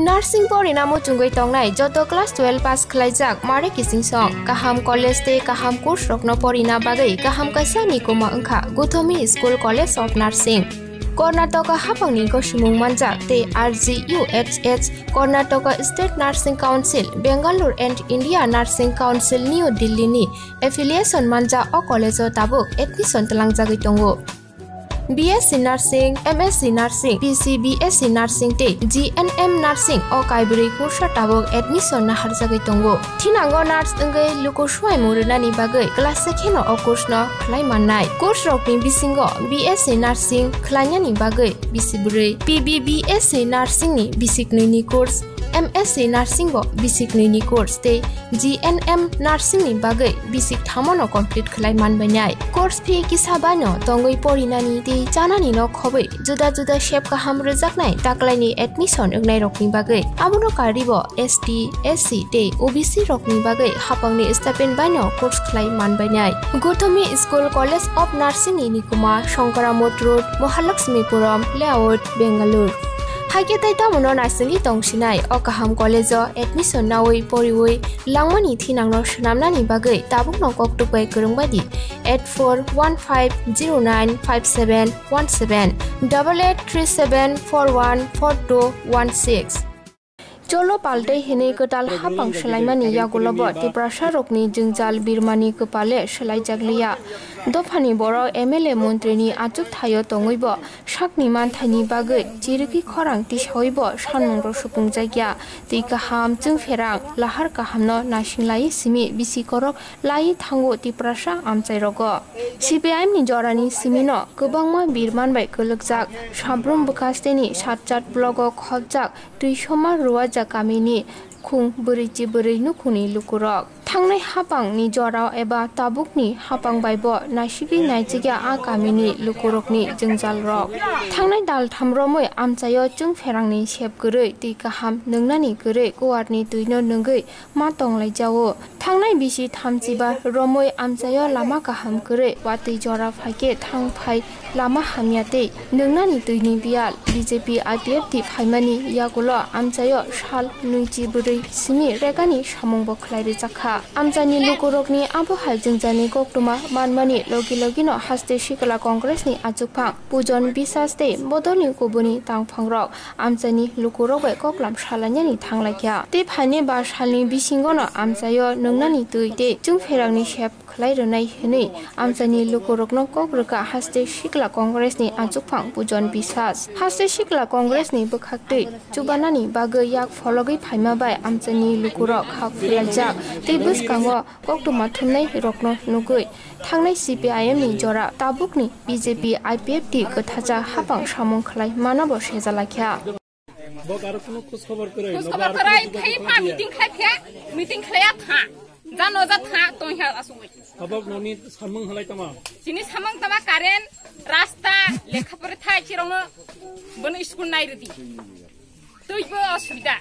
Nursing Porinamu Chungoi Tongnai, Joto Class 12 Pass Klaijak, Mare Kissing Song, Kaham College Day, Kaham Course Rokno Porina Bagai, Kaham Kaisa Nikoma Unka, Gotomi School College of Nursing. Karnataka Haphang ni Koshimung Manjak, Te RGUHH, Karnataka State Nursing Council, Bangalore and India Nursing Council New Delhi ni, Affiliation Manja o College o Tabuk, Admission Telang Jagitongo. BSc Nursing, MSc Nursing, PCBSc Nursing te GNM Nursing o Kaibri Kursa Tabuk Admission na harjagai tongo. Thinango nurse engai lukuswai murunani bagai class sekheno o course no khlai mannai. Course rokni bisingo BSc Nursing khlainani bagai bisibure. PBBSc Nursing ni bisiknui ni course. MSc Nursing bo basic ni course te GNM Nursing ni bagai basic thamono complete khlai manbanyai course fee kisabano tongoi porinani te chanani no khobai juda juda shape ka hamro jaknai taklaini admission engnai rokni bagai abono karibo ST SC te OBC rokni bagai Haphangni stipend bano course khlai manbanyai Gotomi School College of Nursing ni Nikuma Shankaramot Road Mahalakshmipuram Layout Bangalore Haiketai tamono nasingi tongsinai o kaham college admission nawai poriwai langmani thinangno shnamnani bagai tabukno koktupai kurungbadi 8415095717 8837414216 Cholo Palte Hine Kotal Haphang Swlaijakmani Yagulo Tiprasa Rokni Jungjal Birmani Kwpale Swlaijakliya Dofani Boro MLA Montrini Achuk Thayo Tongoibo Shakni Manthani Bagai Chiriki Khorang Tishoibo Shanmungro Supung Jaigya Ti Kaham Jungferang Lahar Kahamno Nashinglai Simi Bisi Korok Lai Thango Tiprasa Amchairogo CPIM ni Jorani Simino Kubangma Birman Bai Kulukjak Shabrum Bukasteni Satjat Blogo Khobjak Tuishoma Ruwaja Kamini Khung Burichi Burinu Kuni LUKUROK Thangnai Haphang ni Jorao eba Tabuk ni Haphang Baibo Nashigi Naijigya A Kamini LUKUROK ni Jungjal Rok Thangnai Dal Thamromoi Amchayo Jungferang ni Shep Gurui Ti Kaham Nungnani Gurui Kuwarni Tuino Nungui Ma Tonglai Jawo Thangnai Bisi Thamchiba Romoi Amchayo Lama Kaham Gurui Wati Jora Phaike Thangphai Lama Hamyate Nungnani Tuini Biyal BJP IPF Ti Phaimani Yagulo Amchayo Shal Nuichi Buri Simi Regani Shamungbo Khlairi Jakha Amjani LUKUROK ni Abo Haljungjani Koktuma Manmani Logi no Haste Shikala Congress ni Achukphang Pujon Bisaste Bodoni Kubuni Tangphangrok Amjani LUKUROK bai Koklam Shalanyani Thanglakya Te Phane ba Shalni Bisingono Amchayo Nungnani Tuite Jungferangni Shep Khlai Ronai Hini Amjani LUKUROK no Kokraka Haste Shikala Congress ni Achukphang Pujon Bisas Haste Shikala Congress ni Bukhakte Chubanani Bagai Yak Phologai Phaima bai Amjani LUKUROK Khafrialjak Te Buskango Koktuma Thumnai Rokno Nugui Thangnai CPIM ni Jora Tabuk ni BJP IPF ti Kothaja Haphang Samung Khlai Manabo Sejalakya খবর করাই খাই পা meeting খাই ফে meeting খাইয়া থা জানো যা থা তোহিয়া আসুই খবর ননি সামং হলাই তামা চিনি সামং তামা কারেন্ট রাস্তা লেখাপড়া থাই চিরং বন স্কুল নাই রেদি তুইবো অসুবিধা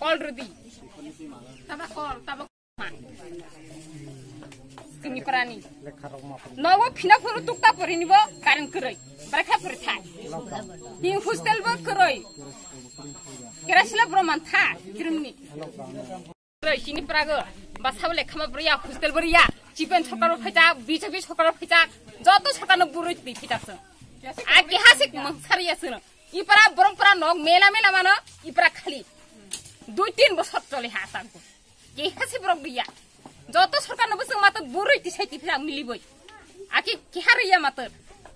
অলরেডি তাবা কল তাবা তিনি প্রাণী নব ফিনা ফরু টুকটা পরি নিব কারেন্ট করাই বারখা পরি থাই হিং হোস্টেল ব করাই কেরাসিলা ব্রহ্মান থা জিরুমনি করাই চিনি প্রাগো বাসাবলে খামা বরিয়া হোস্টেল বরিয়া চিপেন সরকার ফাইতা বিজেপি সরকার ফাইতা যত সরকার বুরুই দি ফিতাছ ঐতিহাসিক মংসারিয়াছ ইপরা পরম্পরা নগ মেলা মেলা মান ইপরা খালি 2-3 বছর চলে হাসান কি হাসি ব্রক দিয়া যত সরকার নবসং মাত বুরুই দি সাইতি ফিরা মিলিবই আকি কি হারিয়া মাত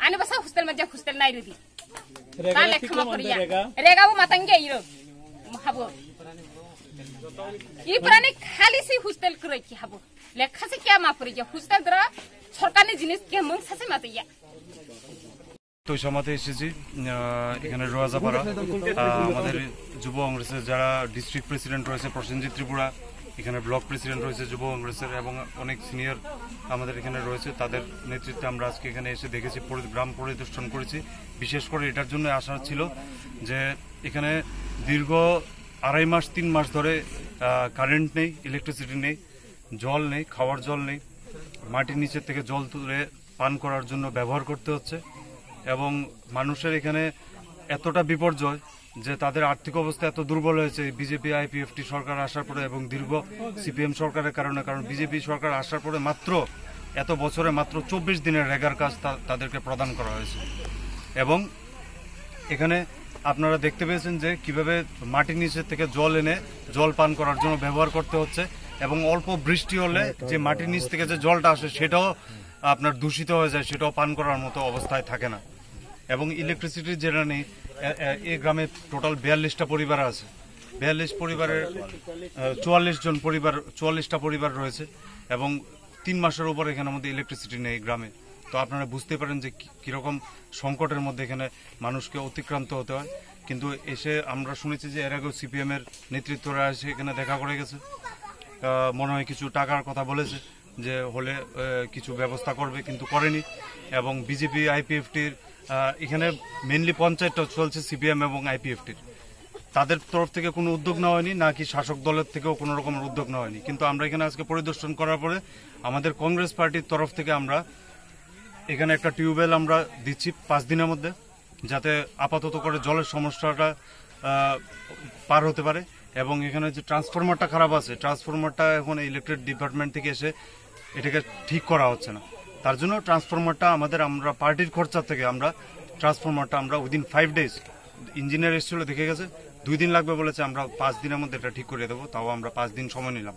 আনি বাসা হোস্টেল মধ্যে হোস্টেল নাই রেদি তালে খামা পরিয়া রেগাবো মাতাঙ্গে ইরো মহাবো ইপরানি খালি সি হোস্টেল করাই কি হাবো লেখাসে কি মা পরিয়া হোস্টেল দ্রা সরকারি জিনিস কি মং সাসে মাতিয়া তো সমাতে এসেছি এখানে রোয়াজাপাড়া আমাদের যুব কংগ্রেসের যারা ডিস্ট্রিক্ট প্রেসিডেন্ট রয়েছে প্রসেনজিৎ ত্রিপুরা এখানে ব্লক প্রেসিডেন্ট রয়েছে যুব কংগ্রেসের এবং অনেক সিনিয়র আমাদের এখানে রয়েছে তাদের নেতৃত্বে আমরা আজকে এখানে এসে দেখেছি গ্রাম পরিদর্শন করেছি বিশেষ করে এটার জন্য আশা ছিল যে এখানে দীর্ঘ 2.5 মাস 3 মাস ধরে কারেন্ট নেই ইলেকট্রিসিটি নেই জল নেই খাওয়ার জল নেই মাটির নিচে থেকে জল তুলে পান করার জন্য ব্যবহার করতে হচ্ছে এবং মানুষের এখানে এতটা বিপর্যয় যে তাদের আর্থিক অবস্থা এত দুর্বল হয়েছে বিজেপি আইপিএফটি সরকার আসার পরে এবং দীর্ঘ সিপিএম সরকারের কারণে। কারণ বিজেপি সরকার আসার পরে মাত্র এত বছরে মাত্র 24 দিনের রেগার কাজ তাদেরকে প্রদান করা হয়েছে। এবং এখানে আপনারা দেখতে পেয়েছেন যে কিভাবে মাটির নিচের থেকে জল এনে জল পান করার জন্য ব্যবহার করতে হচ্ছে, এবং অল্প বৃষ্টি হলে যে মাটির নিচ থেকে যে জলটা আসে সেটাও আপনার দূষিত হয়ে যায়, সেটাও পান করার মতো অবস্থায় থাকে না। এবং ইলেকট্রিসিটির যেটা নেই, এই গ্রামে টোটাল 42টা পরিবার আছে। 42 পরিবারের 44টা পরিবার রয়েছে, এবং 3 মাসের উপর এখানের মধ্যে ইলেকট্রিসিটি নেই গ্রামে। তো আপনারা বুঝতে পারেন যে কিরকম সংকটের মধ্যে এখানে মানুষকে অতিক্রান্ত হতে হয়। কিন্তু এসে আমরা শুনেছি যে এর আগেও সিপিএম এর নেতৃত্বরা এসে এখানে দেখা করে গেছে, মনে হয় কিছু টাকার কথা বলেছে যে হলে কিছু ব্যবস্থা করবে, কিন্তু করেনি। এবং বিজেপি আইপিএফটির এখানে মেনলি পঞ্চায়েতটা চলছে সিপিএম এবং আইপিএফটির, তাদের তরফ থেকে কোনো উদ্যোগ নেওয়া হয়নি, নাকি শাসক দলের থেকেও কোনো রকমের উদ্যোগ নেওয়া হয়নি। কিন্তু আমরা এখানে আজকে পরিদর্শন করার পরে আমাদের কংগ্রেস পার্টির তরফ থেকে আমরা এখানে একটা টিউবওয়েল আমরা দিচ্ছি 5 দিনের মধ্যে, যাতে আপাতত করে জলের সমস্যাটা পার হতে পারে। এবং এখানে যে ট্রান্সফরমারটা খারাপ আছে, ট্রান্সফরমারটা এখন ইলেকট্রিক ডিপার্টমেন্ট থেকে এসে এটাকে ঠিক করা হচ্ছে না। তার জন্য ট্রান্সফরমারটা আমরা পার্টির খরচা থেকে ট্রান্সফরমারটা আমরা উইদিন 5 ডেজ, ইঞ্জিনিয়ার এসেছিল দেখে গেছে, 2 দিন লাগবে বলেছে, আমরা 5 দিনের মধ্যে এটা ঠিক করে দেবো। তাও আমরা 5 দিন সময় নিলাম।